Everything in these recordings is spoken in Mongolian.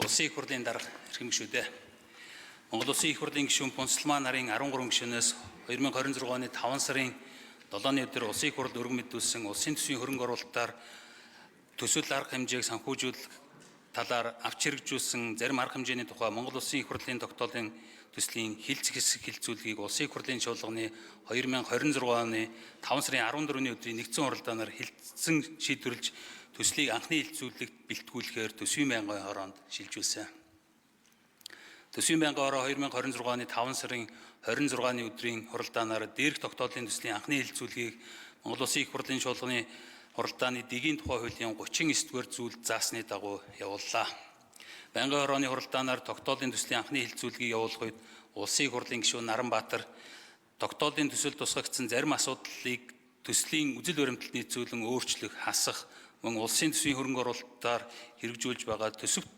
Улсын их хурлын дарга эрхэм гишүүдээ. Монгол Улсын их хурлын гишүүн Пунсалмаа нарын 13 гишүүнээс 2026 оны 5 сарын 7-ны өдөр Улсын их хурл өргөн мэдүүлсэн улсын төсвийн хөрөнгө оруулалтаар төсөл арга хэмжээг санхүүжүүлэх талаар авч хэрэгжүүлсэн зарим арга хэмжээний тухай Монгол Улсын их хурлын тогтоолын төслийн хилцэх хэсэг хилцүүлгийг Улсын их хурлын чуулганы 2026 оны 5 сарын 14-ний өдрийн нэгдсэн хуралдаанаар хилцэн шийдвэрлэж төслийг анхны хилцүүлэгт бэлтгүүлэхээр төсвийн байнгын хороонд шилжүүлсэн. Төсвийн байнгын хороо 2026 оны 5 сарын 26-ны өдрийн хуралдаанаар дээрх тогтоолын төслийн анхны хилцүүлгийг Монгол Улсын их хурлын чуулганы хуралдааны дэгийн тухай хуулийн 39-р зүйлд заасны дагуу явууллаа. Байнгын хорооны хуралдаанаар тогтоолын төслийн анхны хилцүүлгийг явуулах үед Улсын их хурлын гишүүн Наранбаатар тогтоолын төсөлд тусгагдсан зарим асуудлыг төслийн үзэл баримталд нийцүүлэн өөрчлөх, хасах, мөн улсын төсвийн хөрөнгө оруулалтаар хэрэгжүүлж байгаа төсөвт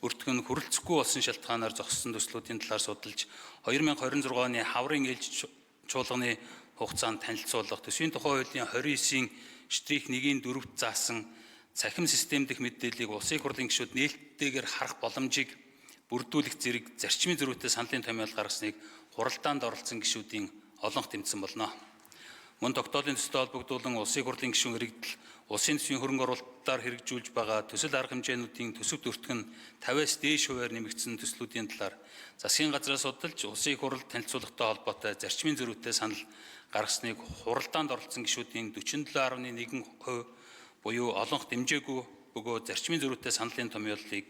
өртгөн хүрэлцэхгүй болсон шалтгаанаар зогссон төслүүдийн талаар судалж 2026 оны хаврын ээлж чуулганы хугацаанд танилцуулах, төсвийн тухай хуулийн 29/1-ийн 4-т заасан цахим систем дэх мэдээллийг Улсын их хурлын гишүүд нээлттэйгээр харах боломжийг бүрдүүлэх зэрэг зарчмын зөрүүтэй саналын томьёол гаргасныг хуралдаанд оролцсон гишүүдийн олонх тэмцсэн болно. Мөн тогтоолын төсөлд холбогдуулан Улсын их хурлын гишүүн иргэдэл улсын төсвийн хөрөнгө оруулалтаар хэрэгжүүлж байгаа төсөл арга хэмжээнүүдийн төсөвт өртгөн 50-аас дээш хувиар нэмэгдсэн төслүүдийн талаар засгийн газраас судалж Улсын их хурл танилцуулгатай холбоотой зарчмын зөрүүтэй санал гаргасныг хуралдаанд оролцсон гишүүдийн 47.1% буюу олонх дэмжээгүй бөгөөд зарчмын зөрүүтэй саналын томьёолыг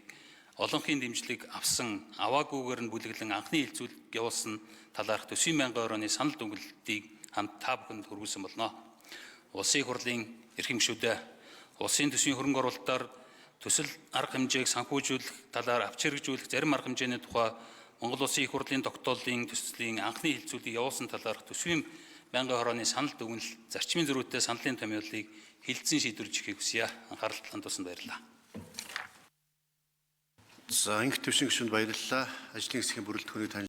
олонхын дэмжлэг аваагүйгээр нь бүлэглэн анхны хилцүүлэг явуулсан талаарх төсвийн байнгын хорооны санал дүгнэлтийг хамт та бүхэнд хүргэсэн болно. Улсын их хурлын эрхэм гишүүдээ улсын төсвийн хөрөнгө оруулалтаар төсөл арга хэмжээг санхүүжүүлэх талаар авч хэрэгжүүлэх зарим арга хэмжээний тухай Монгол Улсын их хурлын тогтоолын төслийн анхны хилцүүлгийг явуулсан талаарх төсвийн байнгын хорооны санал дүгнэлт зарчмын зөрүүтэй саналын томьёолыг хилцэн шийдвэрлэж өгөхийг хүсье. Анхаарал хандуулсанд баярлалаа. За, анх төвшин гишүүнд баярлалаа. Ажлын хэсгийн бүрэлдэхүүнийг